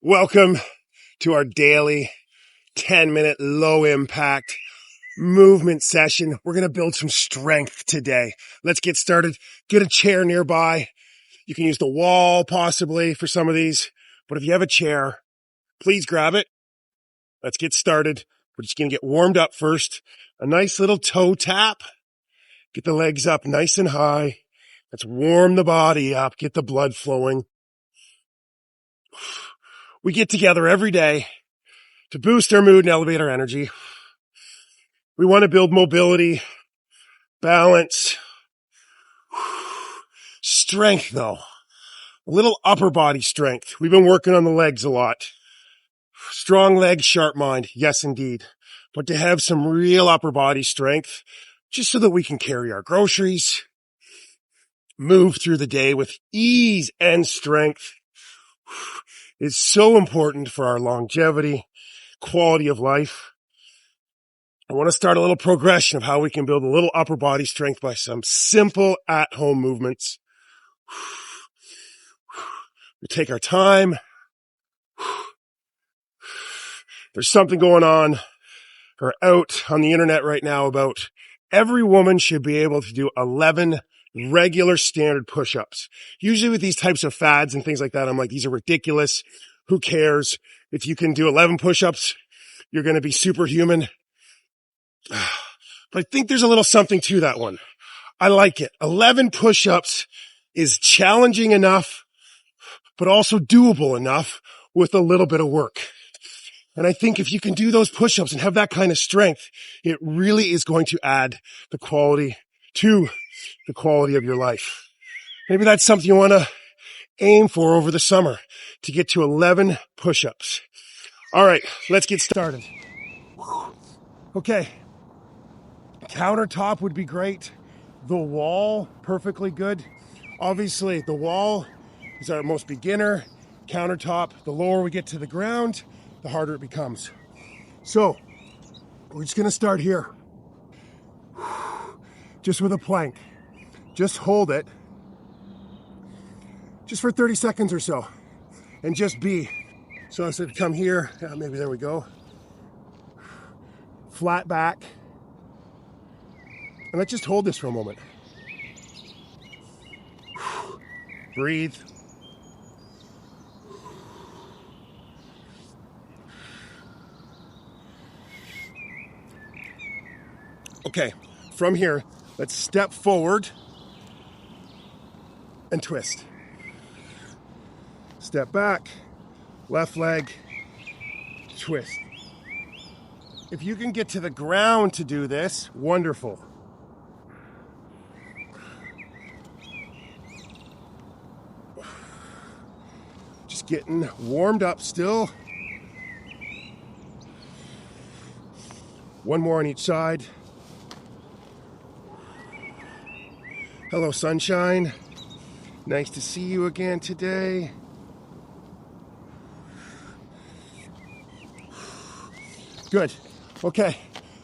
Welcome to our daily 10-minute low impact movement session. We're going to build some strength today. Let's get started. Get a chair nearby. You can use the wall possibly for some of these, but if you have a chair, please grab it. Let's get started. We're just going to get warmed up first. A nice little toe tap. Get the legs up nice and high. Let's warm the body up. Get the blood flowing. We get together every day to boost our mood and elevate our energy. We want to build mobility, balance, strength though. A little upper body strength. We've been working on the legs a lot. Strong legs, sharp mind. Yes, indeed. But to have some real upper body strength, just so that we can carry our groceries, move through the day with ease and strength, is so important for our longevity, quality of life. I want to start a little progression of how we can build a little upper body strength by some simple at-home movements. We take our time. There's something going on or out on the internet right now about every woman should be able to do 11 regular standard push-ups. Usually with these types of fads and things like that, I'm like, these are ridiculous. Who cares? If you can do 11 push-ups, you're going to be superhuman. But I think there's a little something to that one. I like it. 11 push-ups is challenging enough, but also doable enough with a little bit of work. And I think if you can do those push-ups and have that kind of strength, it really is going to add the quality to the quality of your life. Maybe that's something you want to aim for over the summer, to get to 11 push-ups. All right, let's get started. Okay. Countertop would be great. The wall, perfectly good. Obviously, the wall is our most beginner. Countertop, the lower we get to the ground, the harder it becomes. So, we're just going to start here. Just with a plank. Just hold it. Just for 30 seconds or so. And just be. So instead of come here, maybe there we go. Flat back. And let's just hold this for a moment. Breathe. Okay, from here, let's step forward and twist. Step back, left leg, twist. If you can get to the ground to do this, wonderful. Just getting warmed up still. One more on each side. Hello, sunshine. Nice to see you again today. Good. Okay,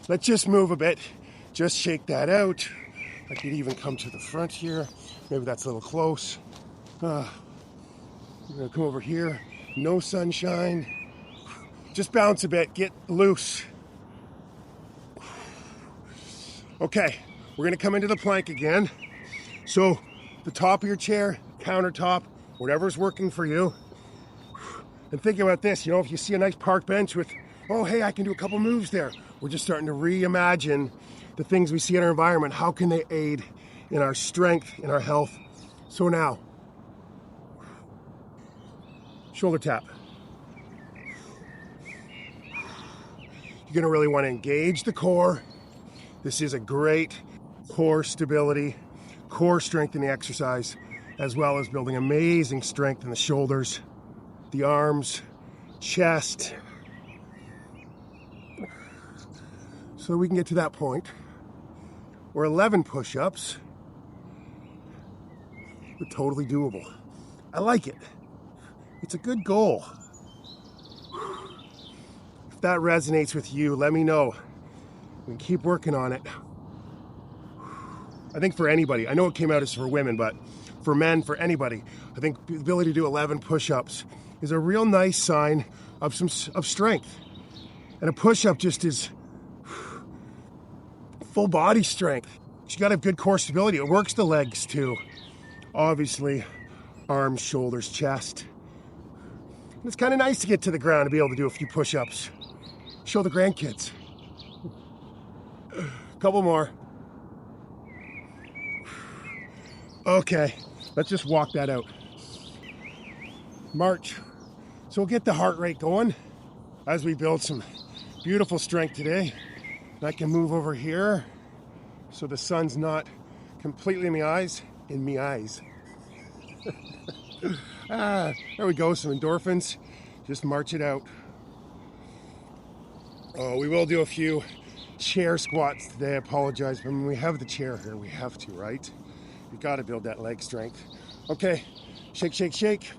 let's just move a bit. Just shake that out. I could even come to the front here. Maybe that's a little close. I'm gonna come over here. No sunshine. Just bounce a bit. Get loose. Okay, we're gonna come into the plank again. So the top of your chair, countertop, whatever's working for you. And think about this, if you see a nice park bench with, oh, hey, I can do a couple moves there. We're just starting to reimagine the things we see in our environment. How can they aid in our strength, in our health? So now, shoulder tap. You're gonna really wanna engage the core. This is a great core stability, core strengthening exercise, as well as building amazing strength in the shoulders, the arms, chest. So we can get to that point where 11 push-ups are totally doable. I like it. It's a good goal. If that resonates with you, let me know. We can keep working on it. I think for anybody, I know it came out as for women, but for men, for anybody, I think the ability to do 11 push-ups is a real nice sign of strength. And a push-up just is full body strength. You gotta have good core stability. It works the legs too. Obviously, arms, shoulders, chest. And it's kind of nice to get to the ground and be able to do a few push-ups. Show the grandkids. A couple more. Okay, let's just walk that out. March. So we'll get the heart rate going as we build some beautiful strength today. And I can move over here so the sun's not completely in my eyes. There we go, some endorphins. Just march it out. Oh, we will do a few chair squats today. I apologize, but when we have the chair here, we have to, right? You gotta build that leg strength. Okay, shake, shake, shake.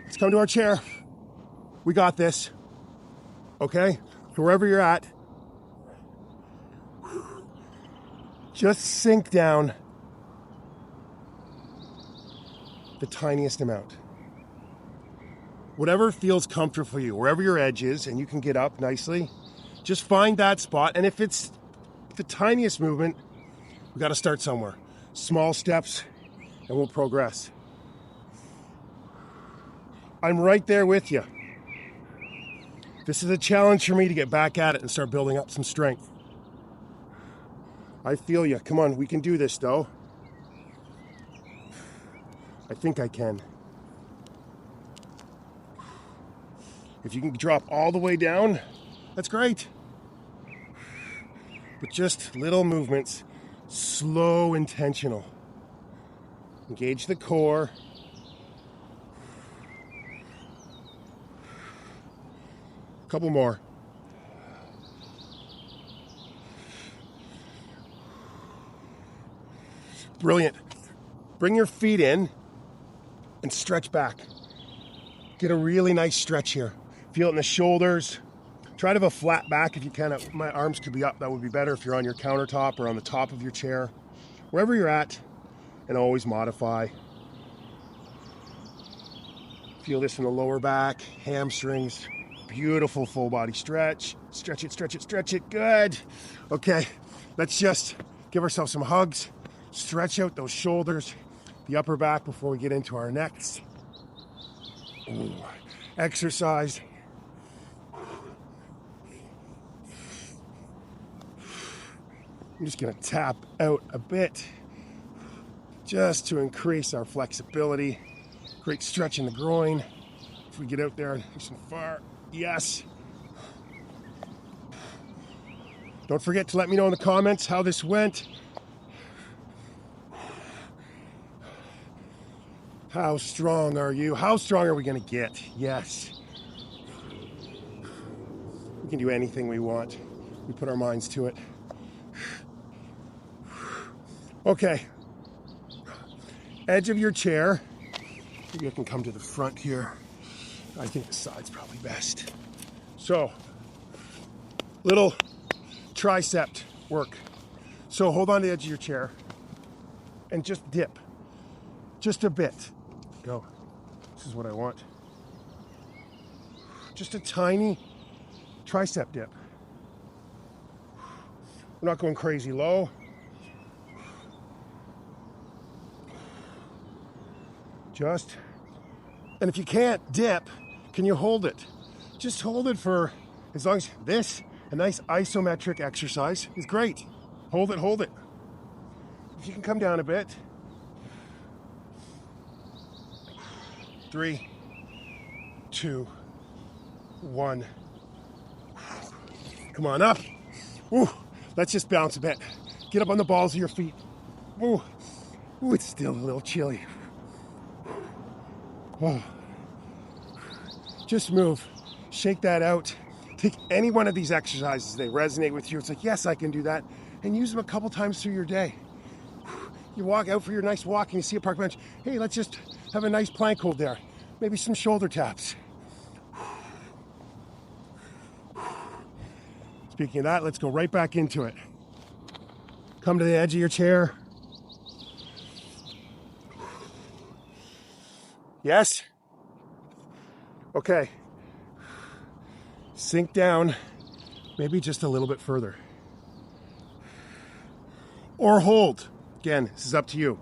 Let's come to our chair. We got this. Okay, so wherever you're at, just sink down the tiniest amount. Whatever feels comfortable for you, wherever your edge is, and you can get up nicely, just find that spot. And if it's the tiniest movement, we got to start somewhere. Small steps, and we'll progress. I'm right there with you. This is a challenge for me to get back at it and start building up some strength. I feel you. Come on, we can do this though. I think I can. If you can drop all the way down, that's great. But just little movements, slow, intentional. Engage the core. A couple more. Brilliant. Bring your feet in and stretch back. Get a really nice stretch here. Feel it in the shoulders. Try to have a flat back if you can. My arms could be up. That would be better if you're on your countertop or on the top of your chair. Wherever you're at, and always modify. Feel this in the lower back, hamstrings. Beautiful full body stretch. Stretch it, stretch it, stretch it. Good. Okay, let's just give ourselves some hugs. Stretch out those shoulders, the upper back before we get into our next exercise. I'm just going to tap out a bit just to increase our flexibility. Great stretch in the groin. If we get out there and push some far. Yes. Don't forget to let me know in the comments how this went. How strong are you? How strong are we going to get? Yes. We can do anything we want. We put our minds to it. Okay. Edge of your chair. Maybe I can come to the front here. I think the side's probably best. So, little tricep work. So hold on to the edge of your chair and just dip. Just a bit. Go. This is what I want. Just a tiny tricep dip. We're not going crazy low. Just, and if you can't dip, can you hold it? Just hold it for, as long as this, a nice isometric exercise is great. Hold it, hold it. If you can come down a bit. 3, 2, 1. Come on up. Woo. Let's just bounce a bit. Get up on the balls of your feet. Woo. Ooh, it's still a little chilly. Oh. Just move. Shake that out. Take any one of these exercises. They resonate with you. It's like, yes, I can do that. And use them a couple times through your day. You walk out for your nice walk and you see a park bench. Hey, let's just have a nice plank hold there. Maybe some shoulder taps. Speaking of that, let's go right back into it. Come to the edge of your chair. Yes? Okay. Sink down, maybe just a little bit further. Or hold. Again, this is up to you.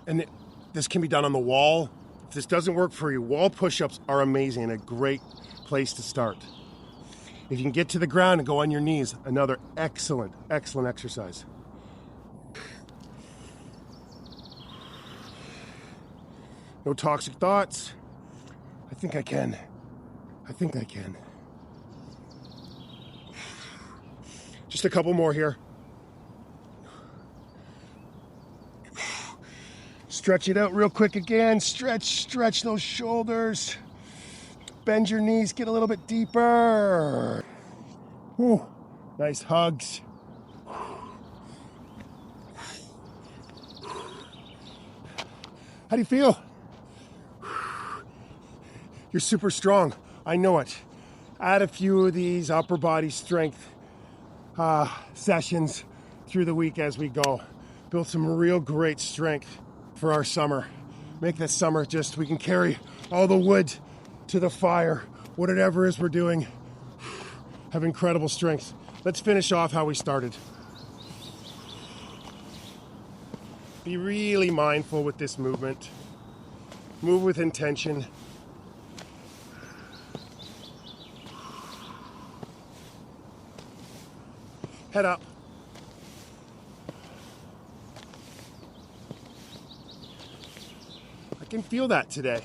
And this can be done on the wall. If this doesn't work for you, wall push-ups are amazing and a great place to start. If you can get to the ground and go on your knees, another excellent, excellent exercise. No toxic thoughts. I think I can. Just a couple more here. Stretch it out real quick again. Stretch those shoulders. Bend your knees, get a little bit deeper. Whew. Nice hugs. How do you feel? You're super strong. I know it. Add a few of these upper body strength sessions through the week as we go. Build some real great strength for our summer. Make this summer just, we can carry all the wood to the fire. Whatever it is we're doing, have incredible strength. Let's finish off how we started. Be really mindful with this movement. Move with intention. Head up. I can feel that today.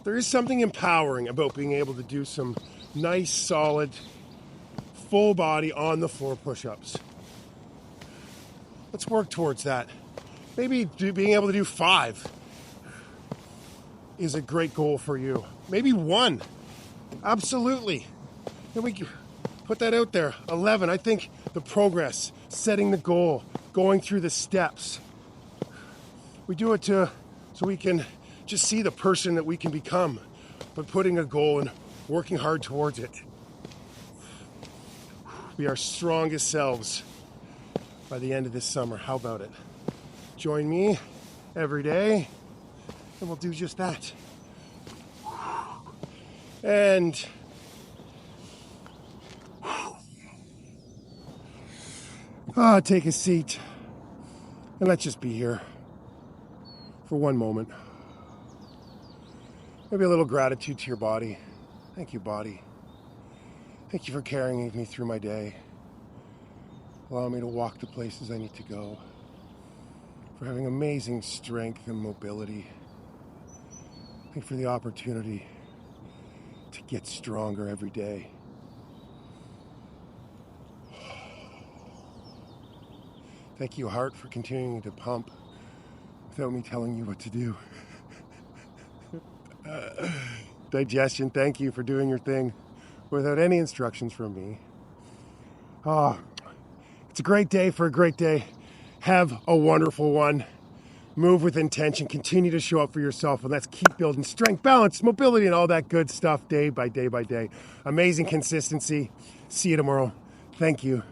There is something empowering about being able to do some nice, solid, full body on the floor push-ups. Let's work towards that. Maybe being able to do 5 is a great goal for you. Maybe 1. Absolutely. And we put that out there. 11. I think the progress, setting the goal, going through the steps. We do it so we can just see the person that we can become, but putting a goal and working hard towards it. Be our strongest selves by the end of this summer. How about it? Join me every day, and we'll do just that. And take a seat, and let's just be here for one moment. Maybe a little gratitude to your body. Thank you, body. Thank you for carrying me through my day. Allowing me to walk the places I need to go. For having amazing strength and mobility. Thank you for the opportunity to get stronger every day. Thank you, heart, for continuing to pump without me telling you what to do. Digestion, thank you for doing your thing without any instructions from me. It's a great day for a great day. Have a wonderful one. Move with intention. Continue to show up for yourself, and let's keep building strength, balance, mobility, and all that good stuff day by day by day. Amazing consistency. See you tomorrow. Thank you.